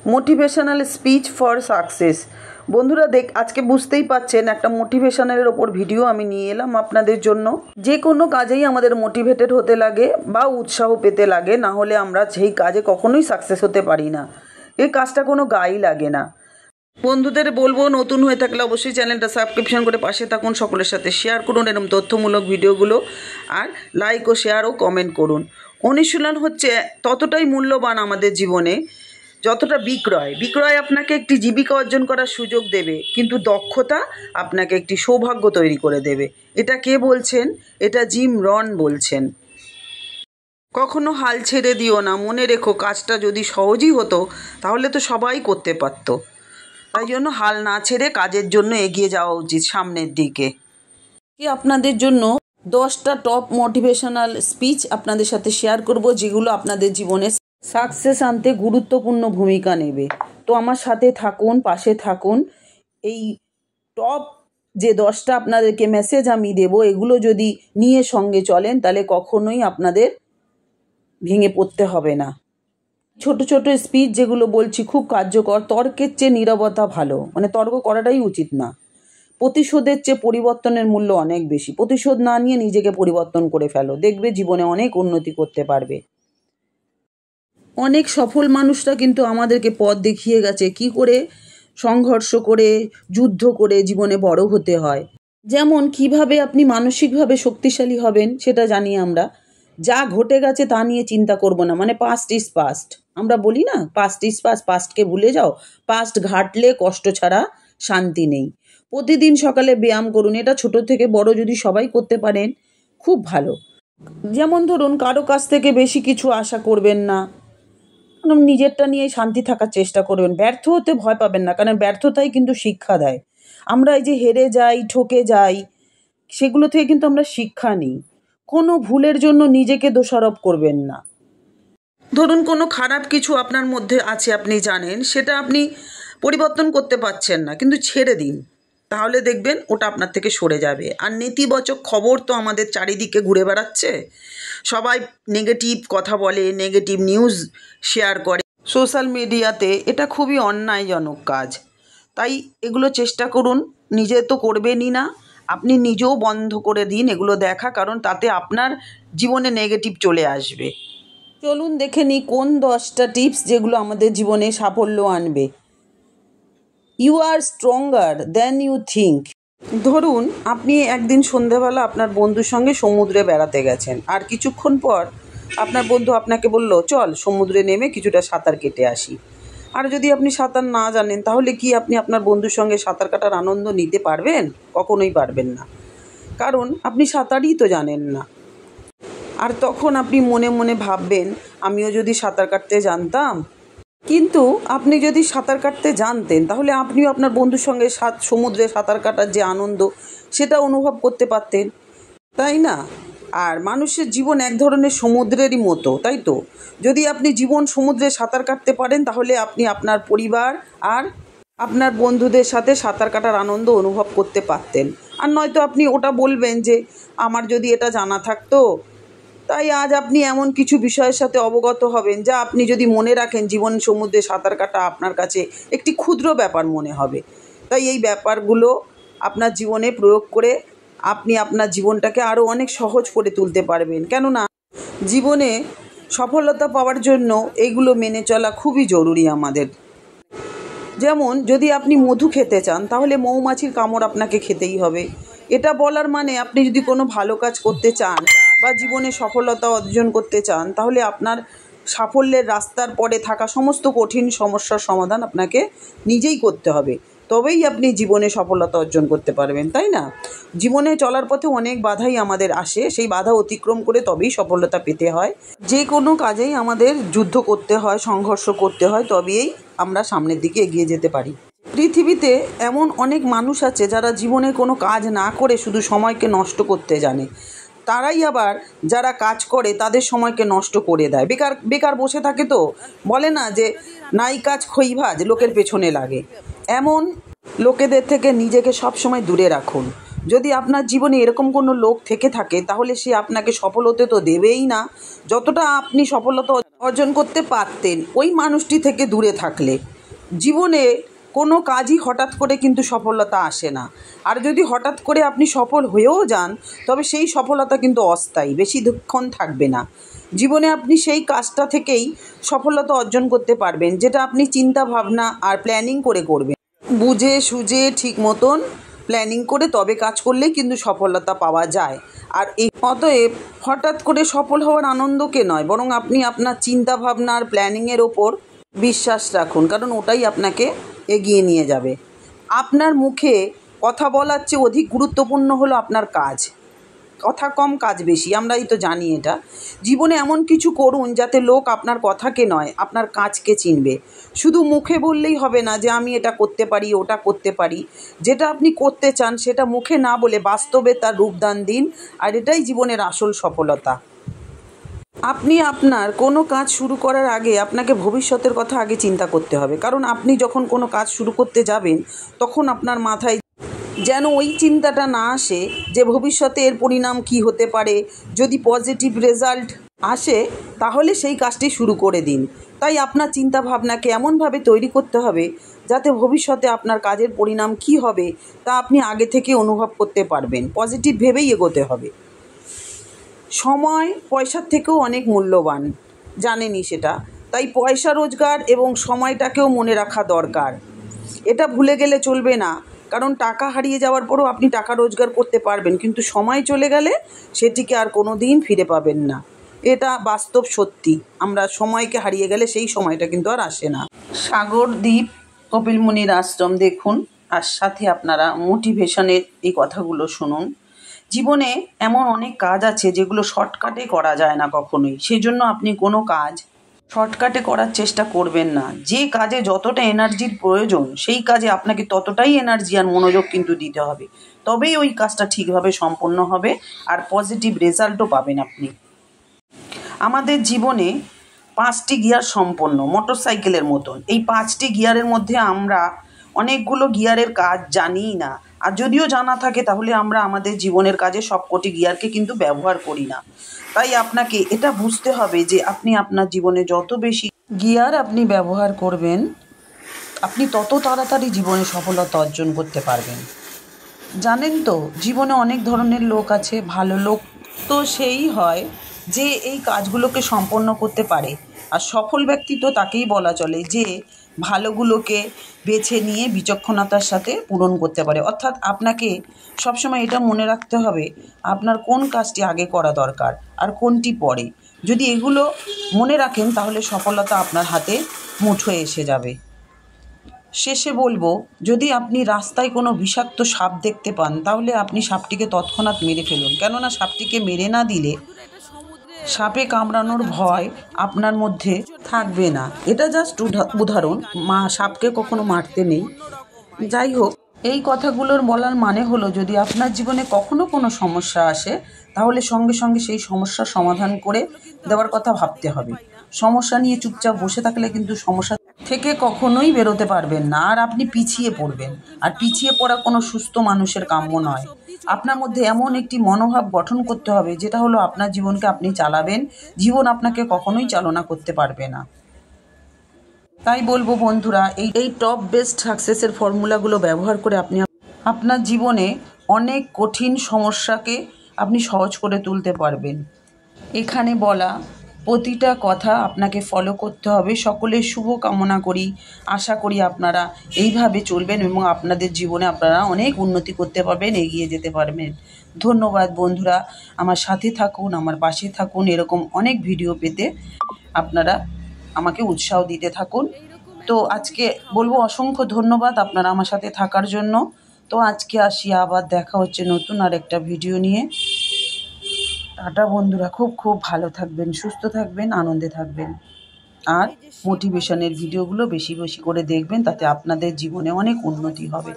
Motivational speech for success. বন্ধুরা আজকে বুঝতেই পাচ্ছেন একটা মোটিভেশনালের ওপর ভিডিও আমি নিয়ে এলাম আপনাদের জন্য। যে কোনো কাজেই আমাদের মোটিভেটেড হতে লাগে বা উৎসাহ পেতে লাগে, না হলে আমরা সেই কাজে কখনোই সাকসেস হতে পারি না। এই কাজটা কোনো গায়েই লাগে না। বন্ধুদের বলবো, নতুন হয়ে থাকলে অবশ্যই চ্যানেলটা সাবস্ক্রিপশন করে পাশে থাকুন, সকলের সাথে শেয়ার করুন এরকম তথ্যমূলক ভিডিওগুলো, আর লাইক ও শেয়ার ও কমেন্ট করুন। অনুশীলন হচ্ছে ততটাই মূল্যবান আমাদের জীবনে যতটা বিক্রয় আপনাকে একটি জীবিকা অর্জন করার সুযোগ দেবে, কিন্তু দক্ষতা আপনাকে একটি সৌভাগ্য তৈরি করে দেবে। এটা কে বলছেন? এটা জিম রন বলছেন। কখনো হাল ছেড়ে দিও না, মনে রেখো কাজটা যদি সহজই হতো তাহলে তো সবাই করতে পারত। তাই জন্য হাল না ছেড়ে কাজের জন্য এগিয়ে যাওয়া উচিত সামনের দিকে। আপনাদের জন্য 10টা টপ মোটিভেশনাল স্পিচ আপনাদের সাথে শেয়ার করব, যেগুলো আপনাদের জীবনে সাকসেস আনতে গুরুত্বপূর্ণ ভূমিকা নেবে। তো আমার সাথে থাকুন, পাশে থাকুন। এই টপ যে 10টা আপনাদেরকে মেসেজ আমি দেব, এগুলো যদি নিয়ে সঙ্গে চলেন তাহলে কখনোই আপনাদের ভেঙে পড়তে হবে না। ছোট ছোট স্পিচ যেগুলো বলছি খুব কার্যকর। তর্কের চেয়ে নীরবতা ভালো, তর্ক করাটাই উচিত না। প্রতিশোধের চেয়ে পরিবর্তনের মূল্য অনেক বেশি। প্রতিশোধ না নিয়ে নিজেকে পরিবর্তন করে ফেলো, দেখবে জীবনে অনেক উন্নতি করতে পারবে। অনেক সফল মানুষরা কিন্তু আমাদেরকে পথ দেখিয়ে গেছে কি করে সংঘর্ষ করে, যুদ্ধ করে জীবনে বড় হতে হয়। যেমন কিভাবে আপনি মানসিকভাবে শক্তিশালী হবেন সেটা জানি আমরা। যা ঘটে গেছে তা নিয়ে চিন্তা করব না, পাস্ট ইজ পাস্ট। আমরা বলি না, পাস্ট ইজ পাস্ট, পাস্টকে ভুলে যাও। পাস্ট ঘাটলে কষ্ট ছাড়া শান্তি নেই। প্রতিদিন সকালে ব্যায়াম করুন, এটা ছোট থেকে বড় যদি সবাই করতে পারেন খুব ভালো। যেমন ধরুন, কারো কাছ থেকে বেশি কিছু আশা করবেন না, নিজেরটা নিয়ে শান্তি থাকার চেষ্টা করবেন। ব্যর্থ হতে ভয় পাবেন না, কারণ ব্যর্থতাই কিন্তু শিক্ষা দেয়। আমরা এই যে হেরে যাই, ঠকে যাই, সেগুলো থেকে কিন্তু আমরা শিক্ষা নিই। কোনো ভুলের জন্য নিজেকে দোষারোপ করবেন না। ধরুন কোনো খারাপ কিছু আপনার মধ্যে আছে, আপনি জানেন সেটা আপনি পরিবর্তন করতে পারছেন না, কিন্তু ছেড়ে দিন, তাহলে দেখবেন ওটা আপনার থেকে সরে যাবে। আর নেতিবাচক খবর তো আমাদের চারিদিকে ঘুরে বেড়াচ্ছে। সবাই নেগেটিভ কথা বলে, নেগেটিভ নিউজ শেয়ার করে সোশ্যাল মিডিয়াতে। এটা খুবই অন্যায়জনক কাজ। তাই এগুলো চেষ্টা করুন, নিজে তো করবেনই না, আপনি নিজেও বন্ধ করে দিন এগুলো দেখা, কারণ তাতে আপনার জীবনে নেগেটিভ চলে আসবে। চলুন দেখে নিই কোন 10টা টিপস যেগুলো আমাদের জীবনে সাফল্য আনবে। You are stronger than you think. ধরুন আপনি একদিন সন্ধ্যাবেলা আপনার বন্ধুর সঙ্গে সমুদ্রে বেড়াতে গেছেন, আর কিছুক্ষণ পর আপনার বন্ধু আপনাকে বলল, চল সমুদ্রে নেমে কিছুটা সাঁতার কেটে আসি। আর যদি আপনি সাঁতার না জানেন, তাহলে কি আপনি আপনার বন্ধুর সঙ্গে সাঁতার কাটার আনন্দ নিতে পারবেন? কখনোই পারবেন না, কারণ আপনি সাঁতারই তো জানেন না। আর তখন আপনি মনে মনে ভাববেন, আমিও যদি সাঁতার কাটতে জানতাম। কিন্তু আপনি যদি সাঁতার কাটতে জানতেন, তাহলে আপনিও আপনার বন্ধুর সঙ্গে সমুদ্রে সাঁতার কাটার যে আনন্দ সেটা অনুভব করতে পারতেন, তাই না? আর মানুষের জীবন এক ধরনের সমুদ্রেরই মতো, তাই তো? যদি আপনি জীবন সমুদ্রে সাঁতার কাটতে পারেন, তাহলে আপনি আপনার পরিবার আর আপনার বন্ধুদের সাথে সাঁতার কাটার আনন্দ অনুভব করতে পারতেন। আর নয়তো আপনি ওটা বলবেন যে আমার যদি এটা জানা থাকতো। তাই আজ আপনি এমন কিছু বিষয়ের সাথে অবগত হবেন যা আপনি যদি মনে রাখেন, জীবন সমুদ্রে সাঁতার কাটা আপনার কাছে একটি ক্ষুদ্র ব্যাপার মনে হবে। তাই এই ব্যাপারগুলো আপনার জীবনে প্রয়োগ করে আপনি আপনার জীবনটাকে আরও অনেক সহজ করে তুলতে পারবেন। কেননা জীবনে সফলতা পাওয়ার জন্য এইগুলো মেনে চলা খুবই জরুরি আমাদের। যেমন যদি আপনি মধু খেতে চান, তাহলে মৌমাছির কামড় আপনাকে খেতেই হবে। এটা বলার মানে আপনি যদি কোনো ভালো কাজ করতে চান বা জীবনে সফলতা অর্জন করতে চান, তাহলে আপনার সাফল্যের রাস্তার পরে থাকা সমস্ত কঠিন সমস্যার সমাধান আপনাকে নিজেই করতে হবে। তবেই আপনি জীবনে সফলতা অর্জন করতে পারবেন, তাই না? জীবনে চলার পথে অনেক বাধাই আমাদের আসে, সেই বাধা অতিক্রম করে তবেই সফলতা পেতে হয়। যে কোনো কাজেই আমাদের যুদ্ধ করতে হয়, সংঘর্ষ করতে হয়, তবেই আমরা সামনের দিকে এগিয়ে যেতে পারি। পৃথিবীতে এমন অনেক মানুষ আছে যারা জীবনে কোনো কাজ না করে শুধু সময়কে নষ্ট করতে জানে। তারাই আবার যারা কাজ করে তাদের সময়কে নষ্ট করে দেয়। বেকার বসে থাকে, তো বলে না যে নাই কাজ খই ভাজ, লোকের পেছনে লাগে। এমন লোকেদের থেকে নিজেকে সবসময় দূরে রাখুন। যদি আপনার জীবনে এরকম কোনো লোক থেকে থাকে, তাহলে সে আপনাকে সফল হতে তো দেবেই না। যতটা আপনি সফলতা অর্জন করতে পারতেন ওই মানুষটি থেকে দূরে থাকলে জীবনে কোনো কাজই হঠাৎ করে কিন্তু সফলতা আসে না। আর যদি হঠাৎ করে আপনি সফল হয়েও যান, তবে সেই সফলতা কিন্তু অস্থায়ী, বেশিক্ষণ থাকবে না। জীবনে আপনি সেই কাজটা থেকেই সফলতা অর্জন করতে পারবেন, যেটা আপনি চিন্তা ভাবনা আর প্ল্যানিং করে করবেন। বুঝে সুঝে ঠিক মতন প্ল্যানিং করে তবে কাজ করলেই কিন্তু সফলতা পাওয়া যায়। আর অতএব হঠাৎ করে সফল হওয়ার আনন্দকে নয়, বরং আপনি আপনার চিন্তা ভাবনা আর প্ল্যানিংয়ের ওপর বিশ্বাস রাখুন, কারণ ওটাই আপনাকে এগিয়ে নিয়ে যাবে। আপনার মুখে কথা বলার চেয়ে অধিক গুরুত্বপূর্ণ হলো আপনার কাজ। কথা কম কাজ বেশি, আমরাই তো জানি এটা। জীবনে এমন কিছু করুন যাতে লোক আপনার কথাকে নয়, আপনার কাজকে চিনবে। শুধু মুখে বললেই হবে না যে আমি এটা করতে পারি, ওটা করতে পারি। যেটা আপনি করতে চান সেটা মুখে না বলে বাস্তবে তার রূপদান দিন, আর এটাই জীবনের আসল সফলতা। আপনি আপনার কোনো কাজ শুরু করার আগে আপনাকে ভবিষ্যতের কথা আগে চিন্তা করতে হবে, কারণ আপনি যখন কোনো কাজ শুরু করতে যাবেন তখন আপনার মাথায় যেন ওই চিন্তাটা না আসে যে ভবিষ্যতে এর পরিণাম কী হতে পারে। যদি পজিটিভ রেজাল্ট আসে তাহলে সেই কাজটি শুরু করে দিন। তাই আপনার চিন্তা ভাবনাকে এমনভাবে তৈরি করতে হবে যাতে ভবিষ্যতে আপনার কাজের পরিণাম কী হবে তা আপনি আগে থেকে অনুভব করতে পারবেন। পজিটিভ ভেবেই এগোতে হবে। সময় পয়সার থেকেও অনেক মূল্যবান, জানেনই সেটা। তাই পয়সা রোজগার এবং সময়টাকেও মনে রাখা দরকার। এটা ভুলে গেলে চলবে না, কারণ টাকা হারিয়ে যাওয়ার পরও আপনি টাকা রোজগার করতে পারবেন, কিন্তু সময় চলে গেলে সেটিকে আর কোনো দিন ফিরে পাবেন না। এটা বাস্তব সত্যি। আমরা সময়কে হারিয়ে গেলে সেই সময়টা কিন্তু আর আসে না। সাগরদ্বীপ কপিল মুনির আশ্রম দেখুন, আর সাথে আপনারা মোটিভেশনের এই কথাগুলো শুনুন। জীবনে এমন অনেক কাজ আছে যেগুলো শর্টকাটে করা যায় না কখনোই। সেজন্য আপনি কোনো কাজ শর্টকাটে করার চেষ্টা করবেন না। যে কাজে যতটা এনার্জির প্রয়োজন সেই কাজে আপনাকে ততটাই এনার্জি আর মনোযোগ কিন্তু দিতে হবে, তবেই ওই কাজটা ঠিকভাবে সম্পন্ন হবে আর পজিটিভ রেজাল্টও পাবেন আপনি। আমাদের জীবনে 5টি গিয়ার সম্পন্ন, মোটরসাইকেলের মতন। এই 5টি গিয়ারের মধ্যে আমরা অনেকগুলো গিয়ারের কাজ জানিই না, আর যদিও জানা থাকে তাহলে আমরা আমাদের জীবনের কাজে সবকটি গিয়ারকে কিন্তু ব্যবহার করি না। তাই আপনাকে এটা বুঝতে হবে যে আপনি আপনার জীবনে যত বেশি গিয়ার আপনি ব্যবহার করবেন, আপনি তত তাড়াতাড়ি জীবনে সফলতা অর্জন করতে পারবেন। জানেন তো, জীবনে অনেক ধরনের লোক আছে। ভালো লোক তো সেই হয় যে এই কাজগুলোকে সম্পন্ন করতে পারে, আর সফল ব্যক্তি তো তাকেই বলা চলে যে ভালোগুলোকে বেছে নিয়ে বিচক্ষণতার সাথে পূরণ করতে পারে। অর্থাৎ আপনাকে সবসময় এটা মনে রাখতে হবে আপনার কোন কাজটি আগে করা দরকার আর কোনটি পরে। যদি এগুলো মনে রাখেন তাহলে সফলতা আপনার হাতে মুঠোয় এসে যাবে। শেষে বলবো, যদি আপনি রাস্তায় কোনো বিষাক্ত সাপ দেখতে পান তাহলে আপনি সাপটিকে তৎক্ষণাৎ মেরে ফেলুন, কেননা সাপটিকে মেরে না দিলে সাপে কামড়ানোর ভয় আপনার মধ্যে থাকবে না। এটা জাস্ট উদাহরণ, সাপকে কখনো মারতে নেই। যাই হোক, এই কথাগুলোর বলার মানে হলো, যদি আপনার জীবনে কখনো কোনো সমস্যা আসে তাহলে সঙ্গে সঙ্গে সেই সমস্যার সমাধান করে দেওয়ার কথা ভাবতে হবে। সমস্যা নিয়ে চুপচাপ বসে থাকলে কিন্তু সমস্যা থেকে কখনোই বেরোতে পারবেন না, আর আপনি পিছিয়ে পড়বেন। আর পিছিয়ে পড়া কোনো সুস্থ মানুষের কাম্য নয়। আপনার মধ্যে এমন একটি মনোভাব গঠন করতে হবে যেটা হলো আপনার জীবনকে আপনি চালাবেন, জীবন আপনাকে কখনোই চালনা করতে পারবে না। তাই বলবো বন্ধুরা, এই টপ বেস্ট সাকসেসের ফর্মুলাগুলো ব্যবহার করে আপনি আপনার জীবনে অনেক কঠিন সমস্যাকে আপনি সহজ করে তুলতে পারবেন। এখানে বলা প্রতিটা কথা আপনাকে ফলো করতে হবে। সকলের শুভ কামনা করি, আশা করি আপনারা এইভাবে চলবেন এবং আপনাদের জীবনে আপনারা অনেক উন্নতি করতে পারবেন, এগিয়ে যেতে পারবেন। ধন্যবাদ বন্ধুরা, আমার সাথে থাকুন, আমার পাশে থাকুন। এরকম অনেক ভিডিও পেতে আপনারা আমাকে উৎসাহ দিতে থাকুন। তো আজকে বলবো অসংখ্য ধন্যবাদ আপনারা আমার সাথে থাকার জন্য। তো আজকে আসি, আবার দেখা হচ্ছে নতুন আর একটা ভিডিও নিয়ে। টাটা বন্ধুরা, খুব খুব ভালো থাকবেন, সুস্থ থাকবেন, আনন্দে থাকবেন। আর মোটিভেশনের ভিডিওগুলো বেশি বেশি করে দেখবেন, তাতে আপনাদের জীবনে অনেক উন্নতি হবে।